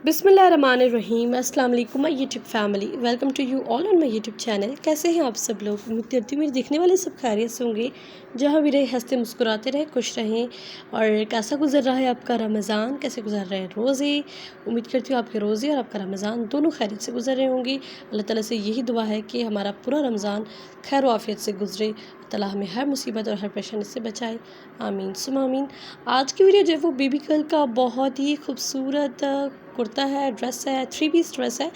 बिस्मिल्लाहिर्रहमानिर्रहीम। अस्सलाम वालेकुम my YouTube family, welcome to you all on my YouTube channel. कैसे हैं आप सब लोग? उम्मीद करती हूँ मेरे देखने वाले सब खैरियत से होंगे। जहाँ भी रहे हंसते मुस्कुराते रहे, खुश रहें। और कैसा गुजर रहा है आपका रमज़ान, कैसे गुजर रहे हैं रोज़े? उम्मीद करती हूँ आपके रोज़े और आपका रमज़ान दोनों खैरियत से गुजर रहे होंगे। अल्लाह ताला से यही दुआ है कि हमारा पूरा रमज़ान खैर आफियत से गुजरे। ताला हमें हर मुसीबत और हर परेशानी से बचाए, आमीन सुम आमीन। आज की वीडियो जो है वो बेबी गर्ल का बहुत ही खूबसूरत कुर्ता है, ड्रेस है, 3 पीस ड्रेस है।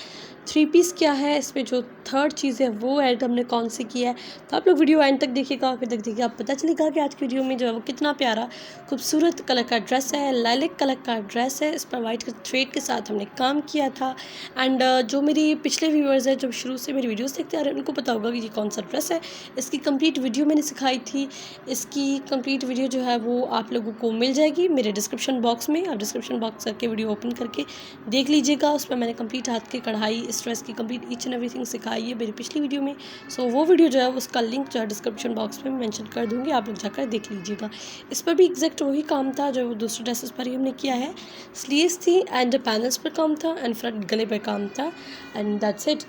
3 पीस क्या है, इसमें जो थर्ड चीज़ है वो ऐड हमने कौन सी की है, तो आप लोग वीडियो एंड तक देखिएगा। फिर तक देखिए आप पता चलेगा कि आज की वीडियो में जो है वो कितना प्यारा खूबसूरत कलर का ड्रेस है, लाइलिक कलर का ड्रेस है। इस पर वाइट थ्रेड के साथ हमने काम किया था। एंड जो मेरी पिछले व्यूअर्स हैं, जो शुरू से मेरी वीडियोज़ देखते आ रहे हैं, उनको पता होगा कि ये कौन सा ड्रेस है। इसकी कंप्लीट वीडियो मैंने सिखाई थी। इसकी कंप्लीट वीडियो जो है वो आप लोगों को मिल जाएगी मेरे डिस्क्रिप्शन बॉक्स में। आप डिस्क्रिप्शन बॉक्स करके वीडियो ओपन करके देख लीजिएगा। उसमें मैंने कंप्लीट हाथ की कढ़ाई, इस ड्रेस की कंप्लीट ईच एंड एवरीथिंग सिखाई है मेरी पिछली वीडियो में। सो वो वीडियो जो है उसका लिंक जो है डिस्क्रिप्शन बॉक्स में मेंशन कर दूँगी, आप लोग जाकर देख लीजिएगा। इस पर भी एग्जैक्ट वही काम था जो दूसरे ड्रेसेस पर ही हमने किया है। स्लीव्स थी एंड पैनल्स पर काम था एंड फ्रंट गले पर काम था एंड दैट्स इट।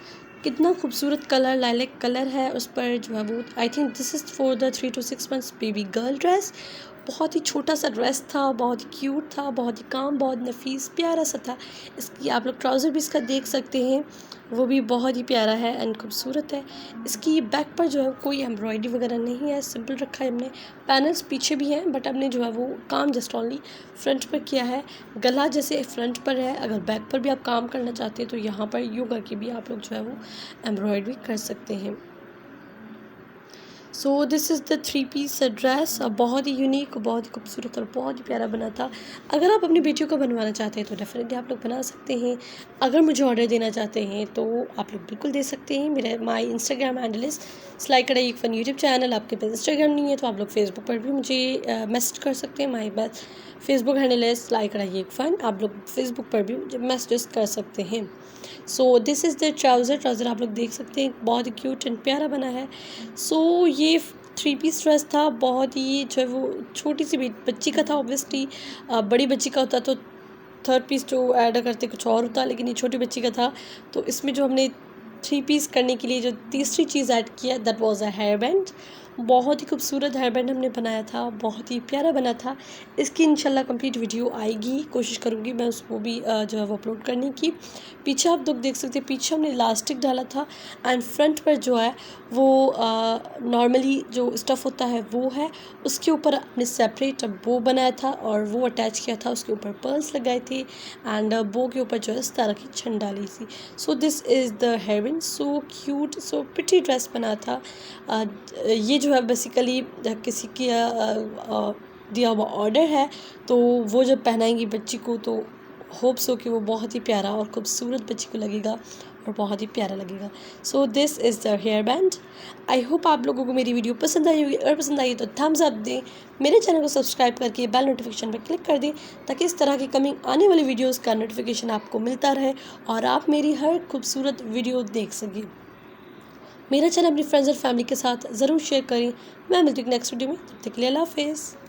कितना खूबसूरत कलर, लाइलिक कलर है उस पर जो है वो। I think this is for the 3 to 6 months baby girl dress. बहुत ही छोटा सा ड्रेस था, बहुत ही क्यूट था, बहुत ही काम, बहुत नफीस प्यारा सा था। इसकी आप लोग ट्राउज़र भी इसका देख सकते हैं, वो भी बहुत ही प्यारा है एंड खूबसूरत है। इसकी बैक पर जो है कोई एम्ब्रॉयडरी वगैरह नहीं है, सिंपल रखा है हमने। पैनल्स पीछे भी हैं बट हमने जो है वो काम जस्ट ओनली फ्रंट पर किया है। गला जैसे फ्रंट पर है, अगर बैक पर भी आप काम करना चाहते हैं तो यहाँ पर यूँ करके भी आप लोग जो है वो एम्ब्रॉयडरी कर सकते हैं। So this is the 3 piece dress. बहुत ही यूनिक, बहुत ही खूबसूरत और बहुत ही प्यारा बना था। अगर आप अपनी बेटियों को बनवाना चाहते हैं तो डेफिनेटली आप लोग बना सकते हैं। अगर मुझे ऑर्डर देना चाहते हैं तो आप लोग बिल्कुल दे सकते हैं। मेरा माई इंस्टाग्राम हैंडल इज़ सिलाई कढ़ाई एक फ़न यूट्यूब चैनल। आपके पास इंस्टाग्राम नहीं है तो आप लोग फेसबुक पर भी मुझे मैसेज कर सकते हैं। माई बस फेसबुक हैंडल है सिलाई कढ़ाई एक फ़न। आप लोग फेसबुक पर भी मुझे मैसेज कर सकते हैं। So this is the trouser आप लोग देख सकते हैं, बहुत ही क्यूट एंड प्यारा बना है। सो ये 3 पीस ड्रेस था। बहुत ही जो है वो छोटी सी बच्ची का था। ऑब्वियसली बड़ी बच्ची का होता तो थर्ड पीस जो ऐड करते कुछ और होता, लेकिन ये छोटी बच्ची का था। तो इसमें जो हमने 3 पीस करने के लिए जो तीसरी चीज़ ऐड किया that was a hair band. बहुत ही खूबसूरत हेयर बैंड हमने बनाया था, बहुत ही प्यारा बना था। इसकी इंशाल्लाह कंप्लीट वीडियो आएगी, कोशिश करूँगी मैं उसको भी जो है वो अपलोड करने की। पीछे आप लोग देख सकते हैं, पीछे हमने इलास्टिक डाला था एंड फ्रंट पर जो है वो नॉर्मली जो स्टफ़ होता है वो है। उसके ऊपर हमने सेपरेट बो बनाया था और वो अटैच किया था, उसके ऊपर पर्ल्स लगाए थे एंड बो के ऊपर जो है इस तरह की छन डाली थी। So this is the hair band. So cute, so pretty dress बना था। ये जो है बेसिकली किसी की दिया हुआ ऑर्डर है, तो वो जब पहनाएंगी बच्ची को तो होप्स हो कि वो बहुत ही प्यारा और खूबसूरत बच्ची को लगेगा और बहुत ही प्यारा लगेगा। So this is the hair band. I hope आप लोगों को मेरी वीडियो पसंद आई होगी। अगर पसंद आई तो थम्स अप दें, मेरे चैनल को सब्सक्राइब करके बेल नोटिफिकेशन पर क्लिक कर दें ताकि इस तरह की कमिंग आने वाली वीडियोज़ का नोटिफिकेशन आपको मिलता रहे और आप मेरी हर खूबसूरत वीडियो देख सकें। मेरा चैनल अपनी फ्रेंड्स और फैमिली के साथ ज़रूर शेयर करें। मैं मिलती हूँ नेक्स्ट वीडियो में, तब तक के लिए अल्लाह हाफ़िज़।